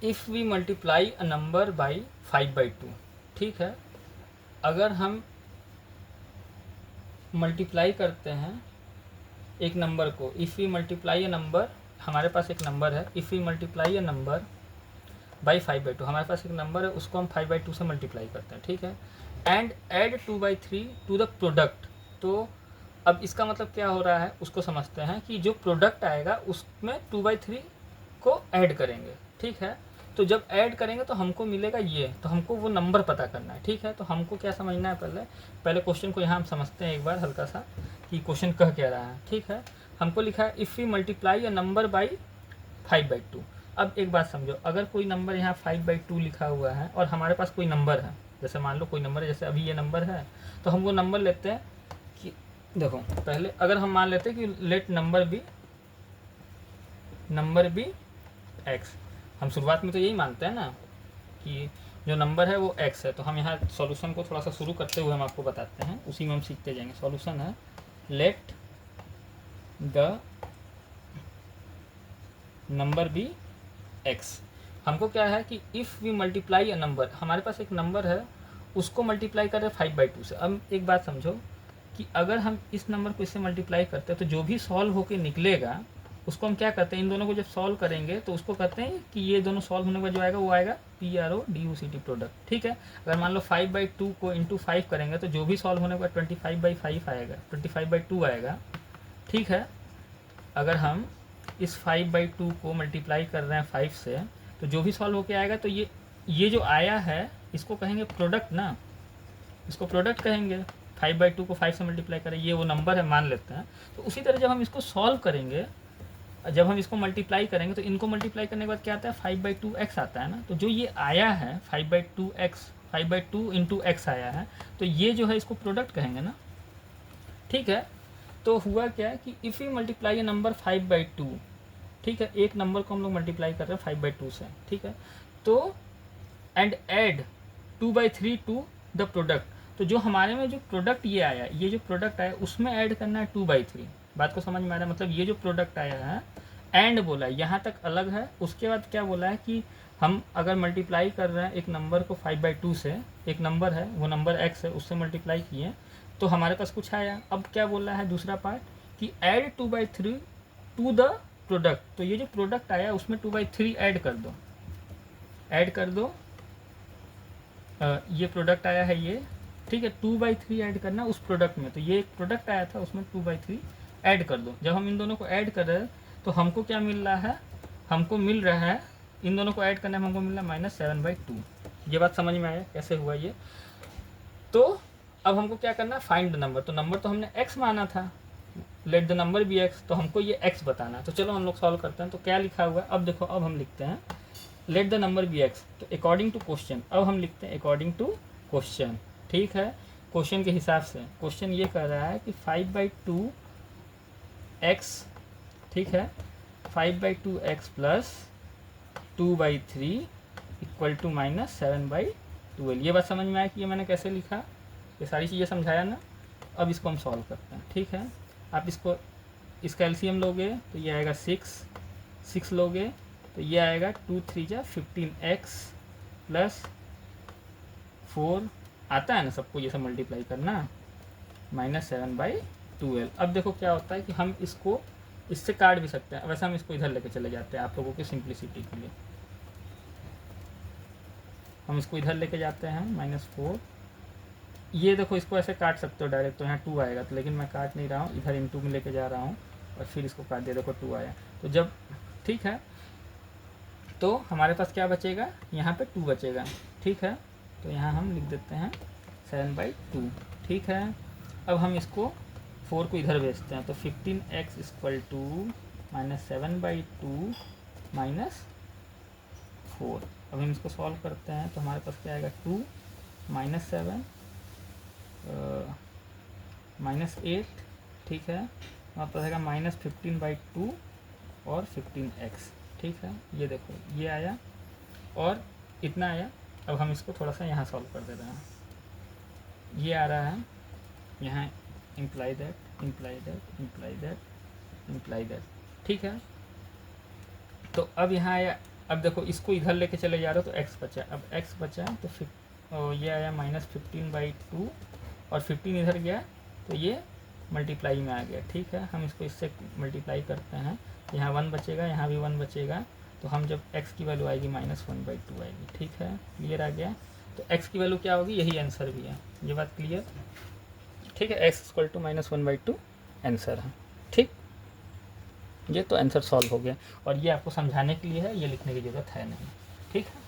If we multiply a number by 5/2, ठीक है, अगर हम मल्टीप्लाई करते हैं एक नंबर को, if we multiply a number, हमारे पास एक नंबर है, if we multiply a number by 5/2, हमारे पास एक नंबर है, उसको हम 5/2 से मल्टीप्लाई करते हैं, ठीक है, and add 2/3 to the product. तो अब इसका मतलब क्या हो रहा है उसको समझते हैं कि जो प्रोडक्ट आएगा उसमें 2/3 को ऐड करेंगे, ठीक है। तो जब ऐड करेंगे तो हमको मिलेगा ये, तो हमको वो नंबर पता करना है, ठीक है। तो हमको क्या समझना है, पहले पहले क्वेश्चन को यहाँ हम समझते हैं एक बार हल्का सा कि क्वेश्चन कह क्या रहा है, ठीक है। हमको लिखा है if we multiply a number by 5/2। अब एक बात समझो, अगर कोई नंबर यहाँ 5/2 लिखा हुआ है और हमारे पास कोई नंबर है, जैसे मान लो कोई नंबर है, जैसे अभी ये नंबर है, तो हम वो नंबर लेते हैं कि देखो पहले अगर हम मान लेते हैं कि लेट नंबर बी एक्स, हम शुरुआत में तो यही मानते हैं ना कि जो नंबर है वो एक्स है। तो हम यहाँ सॉल्यूशन को थोड़ा सा शुरू करते हुए हम आपको बताते हैं, उसी में हम सीखते जाएंगे। सॉल्यूशन है let the number be x. हमको क्या है कि if we multiply a number, हमारे पास एक नंबर है, उसको मल्टीप्लाई कर रहे हैं 5/2 से। अब एक बात समझो कि अगर हम इस नंबर को इससे मल्टीप्लाई करते हैं तो जो भी सॉल्व होके निकलेगा उसको हम क्या करते हैं, इन दोनों को जब सॉल्व करेंगे तो उसको कहते हैं कि ये दोनों सॉल्व होने के बाद जो आएगा वो आएगा PRODUCT प्रोडक्ट, ठीक है। अगर मान लो 5/2 को इंटू 5 करेंगे तो जो भी सॉल्व होने के बाद 25/5 आएगा, 25/2 आएगा, ठीक है। अगर हम इस 5/2 को मल्टीप्लाई कर रहे हैं 5 से, तो जो भी सॉल्व होके आएगा तो ये जो आया है इसको कहेंगे प्रोडक्ट ना, इसको प्रोडक्ट कहेंगे। 5/2 को 5 से मल्टीप्लाई करें, ये वो नंबर है मान लेते हैं। तो उसी तरह जब हम इसको सॉल्व करेंगे, जब हम इसको मल्टीप्लाई करेंगे तो इनको मल्टीप्लाई करने के बाद क्या आता है 5/2x आता है ना। तो जो ये आया है 5/2x, 5/2 इंटू एक्स आया है, तो ये जो है इसको प्रोडक्ट कहेंगे ना, ठीक है। तो हुआ क्या कि if you multiply A number 5/2, ठीक है, एक नंबर को हम लोग मल्टीप्लाई कर रहे हैं 5/2 से, ठीक है। तो and add 2/3 to the product, तो जो हमारे में जो प्रोडक्ट ये आया, ये जो प्रोडक्ट आया उसमें ऐड करना है 2/3। बात को समझ में आ रहा है, मतलब ये जो प्रोडक्ट आया है एंड बोला है, यहाँ तक अलग है। उसके बाद क्या बोला है कि हम अगर मल्टीप्लाई कर रहे हैं एक नंबर को 5/2 से, एक नंबर है वो नंबर x है, उससे मल्टीप्लाई किए तो हमारे पास कुछ आया। अब क्या बोल रहा है दूसरा पार्ट कि ऐड 2/3 टू द प्रोडक्ट, तो ये जो प्रोडक्ट आया उसमें 2/3 ऐड कर दो, ऐड कर दो। ये प्रोडक्ट आया है ये, ठीक है, 2/3 ऐड करना उस प्रोडक्ट में। तो ये एक प्रोडक्ट आया था उसमें 2/3 ऐड कर दो। जब हम इन दोनों को ऐड कर रहे हैं तो हमको क्या मिल रहा है, हमको मिल रहा है इन दोनों को ऐड करने में हमको मिल रहा है -7/2। ये बात समझ में आया कैसे हुआ ये। तो अब हमको क्या करना है, फाइंड द नंबर। तो नंबर तो हमने x माना था, let the number be x, तो हमको ये x बताना है। तो चलो हम लोग सॉल्व करते हैं। तो क्या लिखा हुआ है, अब देखो, अब हम लिखते हैं let the number be x, तो अकॉर्डिंग टू क्वेश्चन, अब हम लिखते हैं अकॉर्डिंग टू क्वेश्चन, ठीक है। क्वेश्चन के हिसाब से क्वेश्चन ये कह रहा है कि 5/2 x, ठीक है, 5/2 x प्लस 2/3 इक्वल टू -7/12। ये बात समझ में आया कि ये मैंने कैसे लिखा, ये सारी चीज़ें समझाया ना। अब इसको हम सॉल्व करते हैं, ठीक है। आप इसको, इसका एलसीएम लोगे तो ये आएगा 6 लोगे तो ये आएगा 2 3 जा 15x प्लस 4, आता है ना सबको ये सब मल्टीप्लाई करना, -7/12। अब देखो क्या होता है कि हम इसको इससे काट भी सकते हैं, वैसे हम इसको इधर लेके चले जाते हैं आप लोगों की सिंप्लिसिटी के लिए। हम इसको इधर लेके जाते हैं -4, ये देखो इसको ऐसे काट सकते हो डायरेक्ट, तो यहाँ 2 आएगा, तो लेकिन मैं काट नहीं रहा हूँ, इधर इन 2 में लेके जा रहा हूँ और फिर इसको काट दिया, देखो 2 आया। तो जब, ठीक है, तो हमारे पास क्या बचेगा, यहाँ पे 2 बचेगा, ठीक है। तो यहाँ हम लिख देते हैं 7/2, ठीक है। अब हम इसको 4 को इधर भेजते हैं, तो 15x इक्वल टू -7/2 -4। अब हम इसको सॉल्व करते हैं तो हमारे पास क्या आएगा, 2 -7 -8, ठीक है। हमारे पास आएगा -15/2 और 15x, ठीक है। ये देखो ये आया और इतना आया। अब हम इसको थोड़ा सा यहाँ सॉल्व कर दे रहे हैं, ये आ रहा है यहाँ imply that imply that imply that imply that, ठीक है। तो अब यहाँ आया अब देखो इसको इधर लेके चले जा रहे हो तो x बचा, अब x बचा तो फिर ये आया -15/2 और 15 इधर गया तो ये मल्टीप्लाई में आ गया। ठीक है, हम इसको इससे मल्टीप्लाई करते हैं, यहाँ 1 बचेगा, यहाँ भी 1 बचेगा, तो हम जब x की वैल्यू आएगी -1/2 आएगी। ठीक है, क्लियर आ गया। तो x की वैल्यू क्या होगी, यही आंसर भी है, ये बात क्लियर। ठीक है, x = -1/2 आंसर है। ठीक, ये तो आंसर सॉल्व हो गया और ये आपको समझाने के लिए है, ये लिखने की ज़रूरत है नहीं। ठीक है।